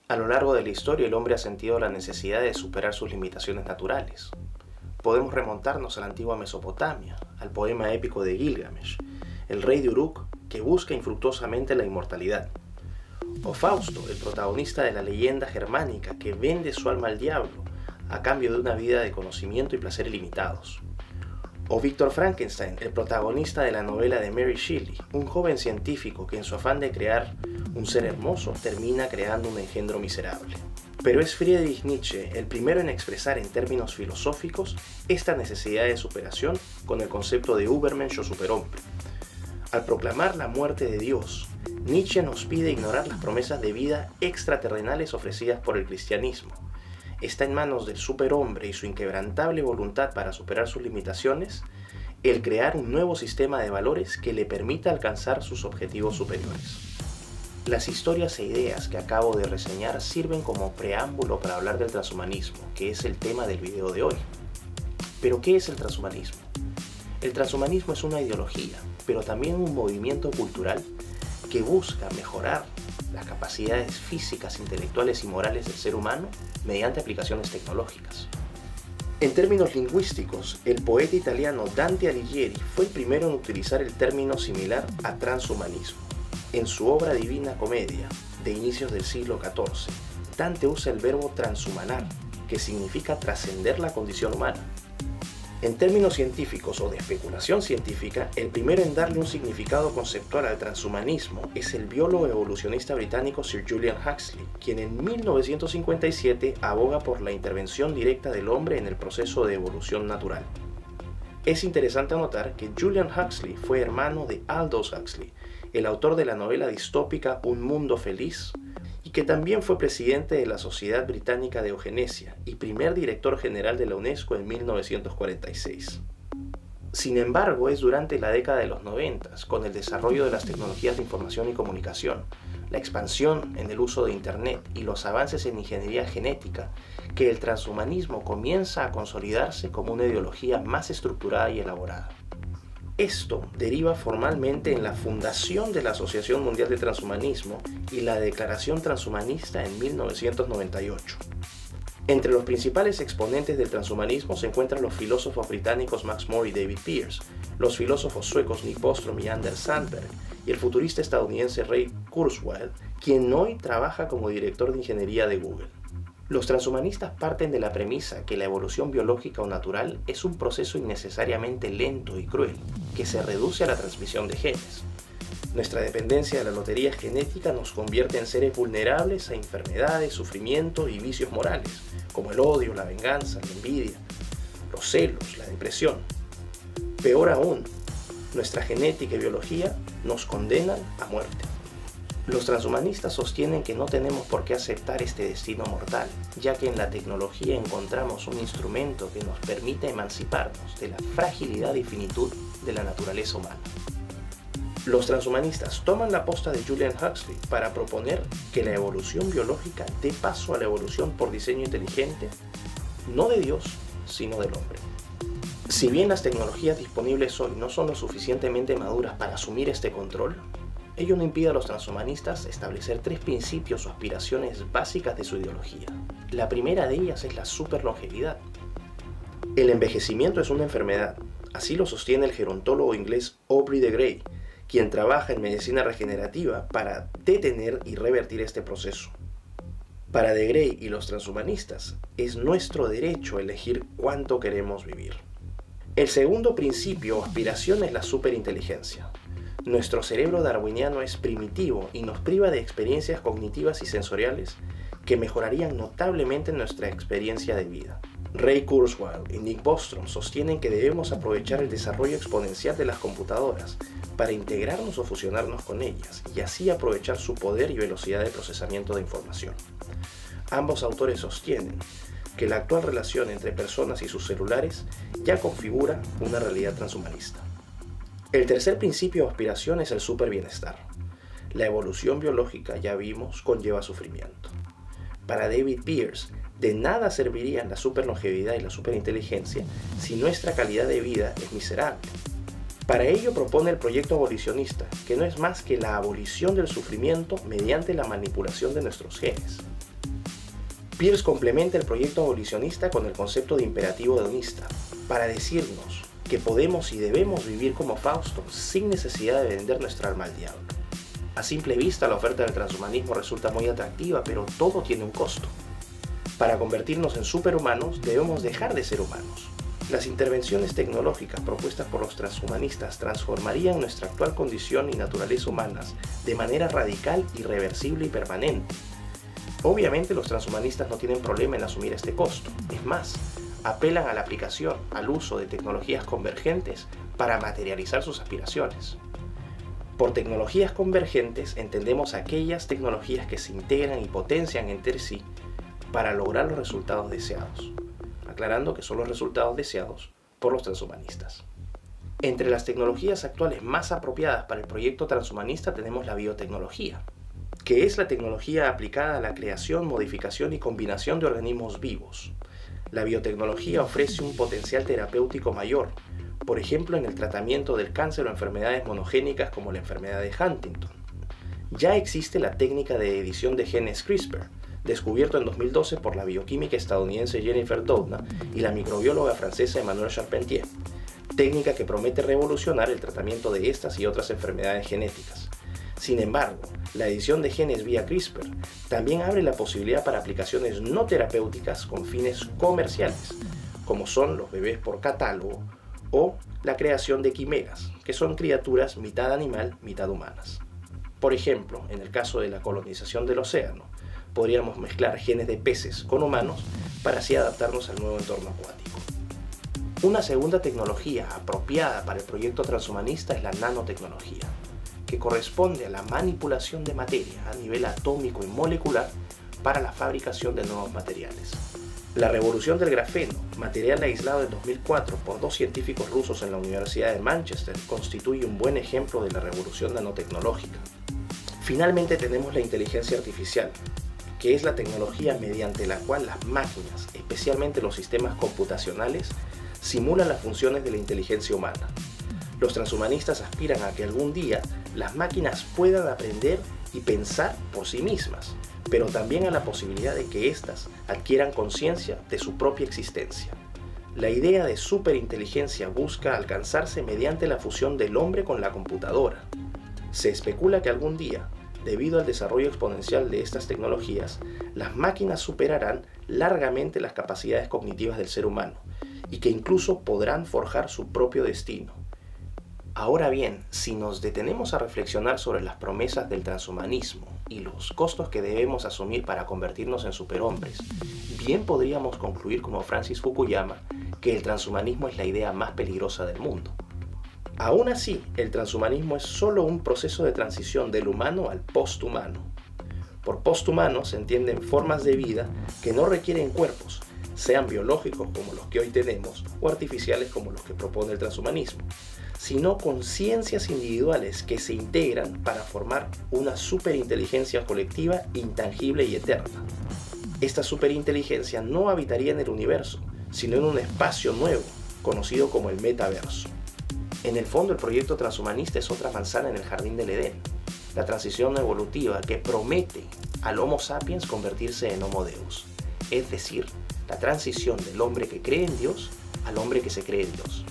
A lo largo de la historia, el hombre ha sentido la necesidad de superar sus limitaciones naturales. Podemos remontarnos a la antigua Mesopotamia, al poema épico de Gilgamesh, el rey de Uruk que busca infructuosamente la inmortalidad. O Fausto, el protagonista de la leyenda germánica que vende su alma al diablo a cambio de una vida de conocimiento y placer ilimitados. O Víctor Frankenstein, el protagonista de la novela de Mary Shelley, un joven científico que en su afán de crear un ser hermoso termina creando un engendro miserable. Pero es Friedrich Nietzsche el primero en expresar en términos filosóficos esta necesidad de superación con el concepto de Übermensch o superhombre. Al proclamar la muerte de Dios, Nietzsche nos pide ignorar las promesas de vida extraterrenales ofrecidas por el cristianismo. Está en manos del superhombre y su inquebrantable voluntad para superar sus limitaciones, el crear un nuevo sistema de valores que le permita alcanzar sus objetivos superiores. Las historias e ideas que acabo de reseñar sirven como preámbulo para hablar del transhumanismo, que es el tema del video de hoy. ¿Pero qué es el transhumanismo? El transhumanismo es una ideología, pero también un movimiento cultural que busca mejorar las capacidades físicas, intelectuales y morales del ser humano mediante aplicaciones tecnológicas. En términos lingüísticos, el poeta italiano Dante Alighieri fue el primero en utilizar el término similar a transhumanismo. En su obra Divina Comedia, de inicios del siglo XIV, Dante usa el verbo transhumanar, que significa trascender la condición humana. En términos científicos o de especulación científica, el primero en darle un significado conceptual al transhumanismo es el biólogo evolucionista británico Sir Julian Huxley, quien en 1957 aboga por la intervención directa del hombre en el proceso de evolución natural. Es interesante anotar que Julian Huxley fue hermano de Aldous Huxley, el autor de la novela distópica Un Mundo Feliz, y que también fue presidente de la Sociedad Británica de Eugenesia y primer director general de la UNESCO en 1946. Sin embargo, es durante la década de los 90, con el desarrollo de las tecnologías de información y comunicación, la expansión en el uso de Internet y los avances en ingeniería genética, que el transhumanismo comienza a consolidarse como una ideología más estructurada y elaborada. Esto deriva formalmente en la fundación de la Asociación Mundial de Transhumanismo y la Declaración Transhumanista en 1998. Entre los principales exponentes del transhumanismo se encuentran los filósofos británicos Max More y David Pearce, los filósofos suecos Nick Bostrom y Anders Sandberg, y el futurista estadounidense Ray Kurzweil, quien hoy trabaja como director de ingeniería de Google. Los transhumanistas parten de la premisa que la evolución biológica o natural es un proceso innecesariamente lento y cruel, que se reduce a la transmisión de genes. Nuestra dependencia de la lotería genética nos convierte en seres vulnerables a enfermedades, sufrimiento y vicios morales, como el odio, la venganza, la envidia, los celos, la depresión. Peor aún, nuestra genética y biología nos condenan a muerte. Los transhumanistas sostienen que no tenemos por qué aceptar este destino mortal, ya que en la tecnología encontramos un instrumento que nos permite emanciparnos de la fragilidad y finitud de la naturaleza humana. Los transhumanistas toman la posta de Julian Huxley para proponer que la evolución biológica dé paso a la evolución por diseño inteligente, no de Dios, sino del hombre. Si bien las tecnologías disponibles hoy no son lo suficientemente maduras para asumir este control, ello no impide a los transhumanistas establecer tres principios o aspiraciones básicas de su ideología. La primera de ellas es la superlongevidad. El envejecimiento es una enfermedad, así lo sostiene el gerontólogo inglés Aubrey de Grey, quien trabaja en medicina regenerativa para detener y revertir este proceso. Para de Grey y los transhumanistas, es nuestro derecho elegir cuánto queremos vivir. El segundo principio o aspiración es la superinteligencia. Nuestro cerebro darwiniano es primitivo y nos priva de experiencias cognitivas y sensoriales que mejorarían notablemente nuestra experiencia de vida. Ray Kurzweil y Nick Bostrom sostienen que debemos aprovechar el desarrollo exponencial de las computadoras para integrarnos o fusionarnos con ellas y así aprovechar su poder y velocidad de procesamiento de información. Ambos autores sostienen que la actual relación entre personas y sus celulares ya configura una realidad transhumanista. El tercer principio o aspiración es el superbienestar. La evolución biológica, ya vimos, conlleva sufrimiento. Para David Pearce, de nada servirían la superlongevidad y la superinteligencia si nuestra calidad de vida es miserable. Para ello propone el proyecto abolicionista, que no es más que la abolición del sufrimiento mediante la manipulación de nuestros genes. Peirce complementa el proyecto abolicionista con el concepto de imperativo hedonista, para decirnos que podemos y debemos vivir como Fausto sin necesidad de vender nuestra alma al diablo. A simple vista la oferta del transhumanismo resulta muy atractiva, pero todo tiene un costo. Para convertirnos en superhumanos debemos dejar de ser humanos. Las intervenciones tecnológicas propuestas por los transhumanistas transformarían nuestra actual condición y naturaleza humanas de manera radical, irreversible y permanente. Obviamente los transhumanistas no tienen problema en asumir este costo. Es más, apelan a la aplicación, al uso de tecnologías convergentes para materializar sus aspiraciones. Por tecnologías convergentes entendemos aquellas tecnologías que se integran y potencian entre sí para lograr los resultados deseados, aclarando que son los resultados deseados por los transhumanistas. Entre las tecnologías actuales más apropiadas para el proyecto transhumanista tenemos la biotecnología, que es la tecnología aplicada a la creación, modificación y combinación de organismos vivos. La biotecnología ofrece un potencial terapéutico mayor, por ejemplo en el tratamiento del cáncer o enfermedades monogénicas como la enfermedad de Huntington. Ya existe la técnica de edición de genes CRISPR, descubierto en 2012 por la bioquímica estadounidense Jennifer Doudna y la microbióloga francesa Emmanuelle Charpentier, técnica que promete revolucionar el tratamiento de estas y otras enfermedades genéticas. Sin embargo, la edición de genes vía CRISPR también abre la posibilidad para aplicaciones no terapéuticas con fines comerciales, como son los bebés por catálogo o la creación de quimeras, que son criaturas mitad animal, mitad humanas. Por ejemplo, en el caso de la colonización del océano, podríamos mezclar genes de peces con humanos para así adaptarnos al nuevo entorno acuático. Una segunda tecnología apropiada para el proyecto transhumanista es la nanotecnología, que corresponde a la manipulación de materia a nivel atómico y molecular para la fabricación de nuevos materiales. La revolución del grafeno, material aislado en 2004 por dos científicos rusos en la Universidad de Manchester, constituye un buen ejemplo de la revolución nanotecnológica. Finalmente tenemos la inteligencia artificial, que es la tecnología mediante la cual las máquinas, especialmente los sistemas computacionales, simulan las funciones de la inteligencia humana. Los transhumanistas aspiran a que algún día las máquinas puedan aprender y pensar por sí mismas, pero también a la posibilidad de que éstas adquieran conciencia de su propia existencia. La idea de superinteligencia busca alcanzarse mediante la fusión del hombre con la computadora. Se especula que algún día, debido al desarrollo exponencial de estas tecnologías, las máquinas superarán largamente las capacidades cognitivas del ser humano y que incluso podrán forjar su propio destino. Ahora bien, si nos detenemos a reflexionar sobre las promesas del transhumanismo y los costos que debemos asumir para convertirnos en superhombres, bien podríamos concluir como Francis Fukuyama que el transhumanismo es la idea más peligrosa del mundo. Aún así, el transhumanismo es solo un proceso de transición del humano al posthumano. Por posthumano se entienden formas de vida que no requieren cuerpos, sean biológicos como los que hoy tenemos o artificiales como los que propone el transhumanismo, sino conciencias individuales que se integran para formar una superinteligencia colectiva intangible y eterna. Esta superinteligencia no habitaría en el universo, sino en un espacio nuevo, conocido como el metaverso. En el fondo, el proyecto transhumanista es otra manzana en el jardín del Edén, la transición evolutiva que promete al Homo sapiens convertirse en Homo Deus, es decir, la transición del hombre que cree en Dios al hombre que se cree en Dios.